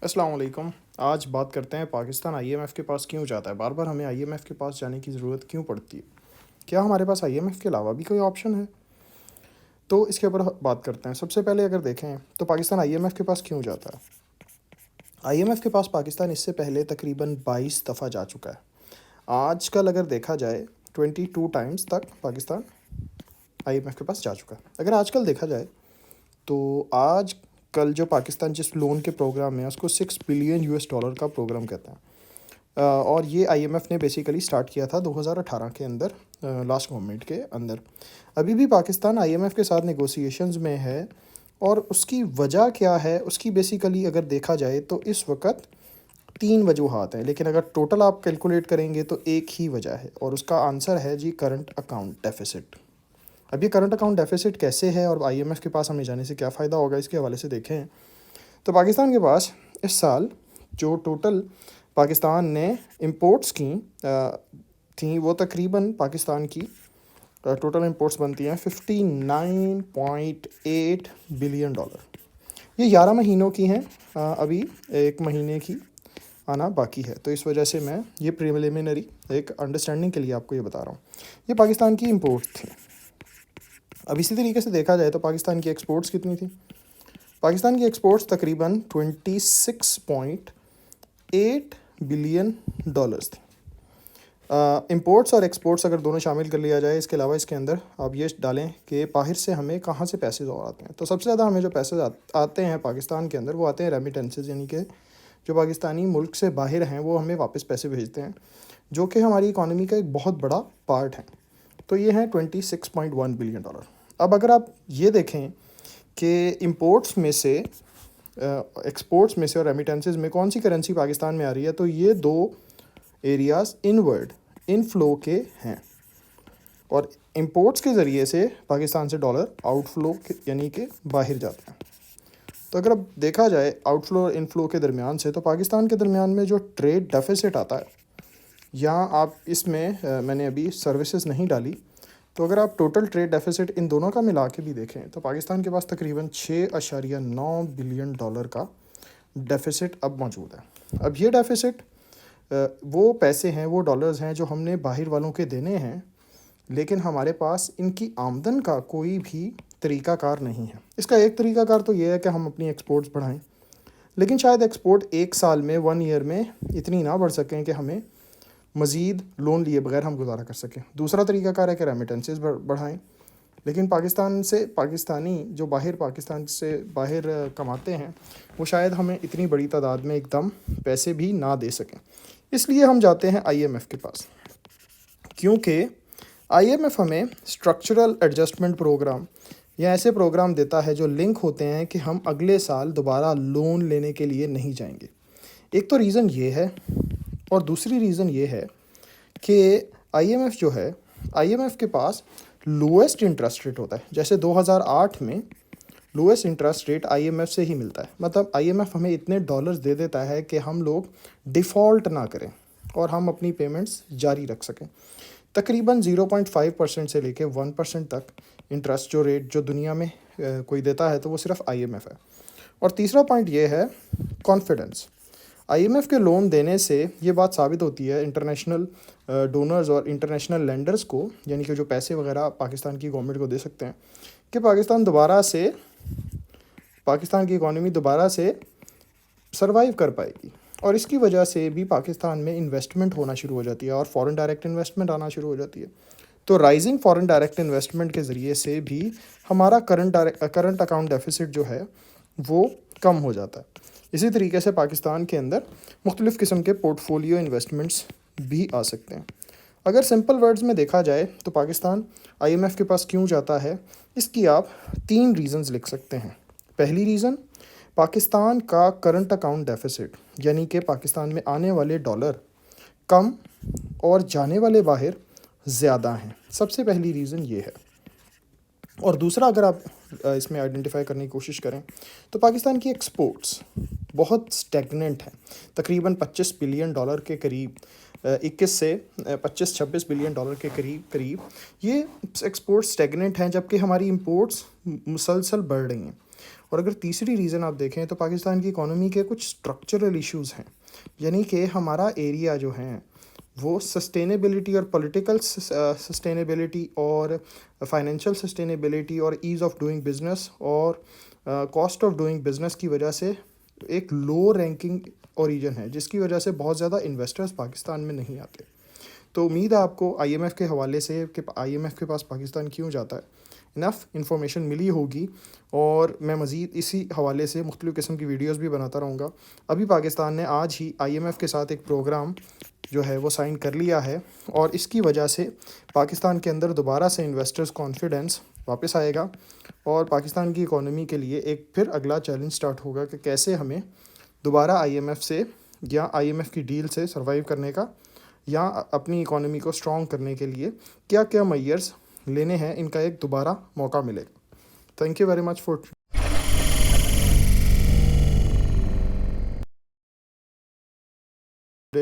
السلام علیکم۔ آج بات کرتے ہیں پاکستان آئی ایم ایف کے پاس کیوں جاتا ہے، بار بار ہمیں آئی ایم ایف کے پاس جانے کی ضرورت کیوں پڑتی ہے، کیا ہمارے پاس آئی ایم ایف کے علاوہ بھی کوئی آپشن ہے؟ تو اس کے اوپر بات کرتے ہیں۔ سب سے پہلے اگر دیکھیں تو پاکستان آئی ایم ایف کے پاس کیوں جاتا ہے۔ آئی ایم ایف کے پاس پاکستان اس سے پہلے تقریباً 22 دفعہ جا چکا ہے۔ آج کل اگر دیکھا جائے 22 ٹائمز تک پاکستان آئی ایم ایف کے پاس جا چکا ہے۔ اگر آج کل دیکھا جائے تو آج کل جو پاکستان جس لون کے پروگرام میں ہے اس کو $6 بلین کا پروگرام کہتے ہیں، اور یہ آئی ایم ایف نے بیسیکلی سٹارٹ کیا تھا 2018 کے اندر، لاسٹ گورنمنٹ کے اندر۔ ابھی بھی پاکستان آئی ایم ایف کے ساتھ نیگوسیشنز میں ہے، اور اس کی وجہ کیا ہے، اس کی بیسیکلی اگر دیکھا جائے تو اس وقت 3 وجوہات ہیں، لیکن اگر ٹوٹل آپ کیلکولیٹ کریں گے تو ایک ہی وجہ ہے، اور اس کا آنسر ہے جی کرنٹ اکاؤنٹ ڈیفیسٹ۔ اب یہ کرنٹ اکاؤنٹ ڈیفیسٹ کیسے ہے اور آئی ایم ایف کے پاس ہمیں جانے سے کیا فائدہ ہوگا، اس کے حوالے سے دیکھیں تو پاکستان کے پاس اس سال جو ٹوٹل پاکستان نے امپورٹس کی تھیں وہ تقریباً پاکستان کی ٹوٹل امپورٹس بنتی ہیں $59.8 بلین۔ یہ 11 مہینوں کی ہیں، ابھی ایک مہینے کی آنا باقی ہے، تو اس وجہ سے میں یہ پریلیمنری ایک انڈرسٹینڈنگ کے لیے آپ کو یہ بتا رہا ہوں۔ یہ پاکستان کی امپورٹ تھی۔ اب اسی طریقے سے دیکھا جائے تو پاکستان کی ایکسپورٹس کتنی تھی۔ پاکستان کی ایکسپورٹس تقریباً $26.8 بلین تھی۔ امپورٹس اور ایکسپورٹس اگر دونوں شامل کر لیا جائے، اس کے علاوہ اس کے اندر آپ یہ ڈالیں کہ باہر سے ہمیں کہاں سے پیسے اور آتے ہیں، تو سب سے زیادہ ہمیں جو پیسے آتے ہیں پاکستان کے اندر وہ آتے ہیں ریمیٹنسز، یعنی کہ جو پاکستانی ملک سے باہر ہیں وہ ہمیں واپس پیسے بھیجتے ہیں، جو کہ ہماری اکانومی کا ایک بہت بڑا پارٹ ہے۔ تو یہ ہیں $26.1 بلین۔ اب اگر آپ یہ دیکھیں کہ امپورٹس میں سے ایکسپورٹس میں سے اور ریمیٹنسز میں کون سی کرنسی پاکستان میں آ رہی ہے، تو یہ دو ایریاز انورڈ ان فلو کے ہیں، اور امپورٹس کے ذریعے سے پاکستان سے ڈالر آؤٹ فلو یعنی کہ باہر جاتے ہیں۔ تو اگر اب دیکھا جائے آؤٹ فلو اور ان فلو کے درمیان سے، تو پاکستان کے درمیان میں جو ٹریڈ ڈیفیسٹ آتا ہے، یہاں آپ اس میں میں نے ابھی سروسز نہیں ڈالی، تو اگر آپ ٹوٹل ٹریڈ ڈیفیسٹ ان دونوں کا ملا کے بھی دیکھیں تو پاکستان کے پاس تقریباً $6.9 بلین کا ڈیفیسٹ اب موجود ہے۔ اب یہ ڈیفیسٹ وہ پیسے ہیں، وہ ڈالرز ہیں جو ہم نے باہر والوں کے دینے ہیں، لیکن ہمارے پاس ان کی آمدن کا کوئی بھی طریقہ کار نہیں ہے۔ اس کا ایک طریقہ کار تو یہ ہے کہ ہم اپنی ایکسپورٹس بڑھائیں، لیکن شاید ایکسپورٹ ایک سال میں 1 ایئر میں اتنی نہ بڑھ سکیں کہ ہمیں مزید لون لیے بغیر ہم گزارا کر سکیں۔ دوسرا طریقہ کار ہے کہ ریمیٹنسز بڑھائیں، لیکن پاکستانی جو پاکستان سے باہر کماتے ہیں وہ شاید ہمیں اتنی بڑی تعداد میں ایک دم پیسے بھی نہ دے سکیں، اس لیے ہم جاتے ہیں آئی ایم ایف کے پاس، کیونکہ آئی ایم ایف ہمیں اسٹرکچرل ایڈجسٹمنٹ پروگرام یا ایسے پروگرام دیتا ہے جو لنک ہوتے ہیں کہ ہم اگلے سال دوبارہ لون لینے کے لیے نہیں جائیں گے۔ ایک تو ریزن یہ ہے، اور دوسری ریزن یہ ہے کہ آئی ایم ایف جو ہے، آئی ایم ایف کے پاس لویسٹ انٹرسٹ ریٹ ہوتا ہے۔ جیسے 2008 میں lowest interest rate I M F سے ہی ملتا ہے، مطلب آئی ایم ایف ہمیں اتنے ڈالرز دے دیتا ہے کہ ہم لوگ ڈیفالٹ نہ کریں اور ہم اپنی پیمنٹس جاری رکھ سکیں۔ تقریباً 0.5% سے لے کے 1% تک انٹرسٹ جو ریٹ جو دنیا میں کوئی دیتا ہے تو وہ صرف آئی ایم ایف ہے۔ اور تیسرا پوائنٹ یہ ہے کانفیڈنس۔ آئی ایم ایف کے لون دینے سے یہ بات ثابت ہوتی ہے انٹرنیشنل ڈونرز اور انٹرنیشنل لینڈرز کو، یعنی کہ جو پیسے وغیرہ پاکستان کی گورنمنٹ کو دے سکتے ہیں، کہ پاکستان کی اکانومی دوبارہ سے سروائیو کر پائے گی، اور اس کی وجہ سے بھی پاکستان میں انویسٹمنٹ ہونا شروع ہو جاتی ہے اور فورن ڈائریکٹ انویسٹمنٹ آنا شروع ہو جاتی ہے۔ تو رائزنگ فورن ڈائریکٹ انویسٹمنٹ کے ذریعے سے بھی ہمارا کرنٹ اکاؤنٹ ڈیفیسٹ جو ہے وہ کم ہو جاتا ہے۔ اسی طریقے سے پاکستان کے اندر مختلف قسم کے پورٹ فولیو انویسٹمنٹس بھی آ سکتے ہیں۔ اگر سمپل ورڈز میں دیکھا جائے تو پاکستان آئی ایم ایف کے پاس کیوں جاتا ہے، اس کی آپ 3 ریزنز لکھ سکتے ہیں۔ پہلی ریزن، پاکستان کا کرنٹ اکاؤنٹ ڈیفیسٹ، یعنی کہ پاکستان میں آنے والے ڈالر کم اور جانے والے باہر زیادہ ہیں۔ سب سے پہلی ریزن یہ ہے۔ اور دوسرا اگر آپ اس میں آئیڈینٹیفائی کرنے کی کوشش کریں تو پاکستان کی ایکسپورٹس بہت سٹیگننٹ ہیں، تقریباً $25 بلین کے قریب، 21 سے 25-26 بلین ڈالر کے قریب یہ ایکسپورٹ سٹیگننٹ ہیں، جبکہ ہماری امپورٹس مسلسل بڑھ رہی ہیں۔ اور اگر تیسری ریزن آپ دیکھیں تو پاکستان کی اکانومی کے کچھ اسٹرکچرل ایشوز ہیں، یعنی کہ ہمارا ایریا جو ہیں وہ سسٹینیبلٹی اور پولیٹیکل سسٹینیبلٹی اور فائنینشیل سسٹینیبلٹی اور ایز آف ڈوئنگ بزنس اور کاسٹ آف ڈوئنگ بزنس کی وجہ سے ایک لو رینکنگ اوریجن ہے، جس کی وجہ سے بہت زیادہ انویسٹرز پاکستان میں نہیں آتے۔ تو امید ہے آپ کو آئی ایم ایف کے حوالے سے کہ آئی ایم ایف کے پاس پاکستان کیوں جاتا ہے انف انفارمیشن ملی ہوگی، اور میں مزید اسی حوالے سے مختلف قسم کی ویڈیوز بھی بناتا رہوں گا۔ ابھی پاکستان نے آج ہی آئی ایم ایف کے ساتھ ایک پروگرام جو ہے وہ سائن کر لیا ہے، اور اس کی وجہ سے پاکستان کے اندر دوبارہ سے انویسٹرز کانفیڈنس واپس آئے گا، اور پاکستان کی اکانومی کے لیے ایک پھر اگلا چیلنج سٹارٹ ہوگا کہ کیسے ہمیں دوبارہ آئی ایم ایف سے یا آئی ایم ایف کی ڈیل سے سروائیو کرنے کا یا اپنی اکانومی کو اسٹرانگ کرنے کے لیے کیا کیا میئرز لینے ہیں، ان کا ایک دوبارہ موقع ملے گا۔ Thank you very much for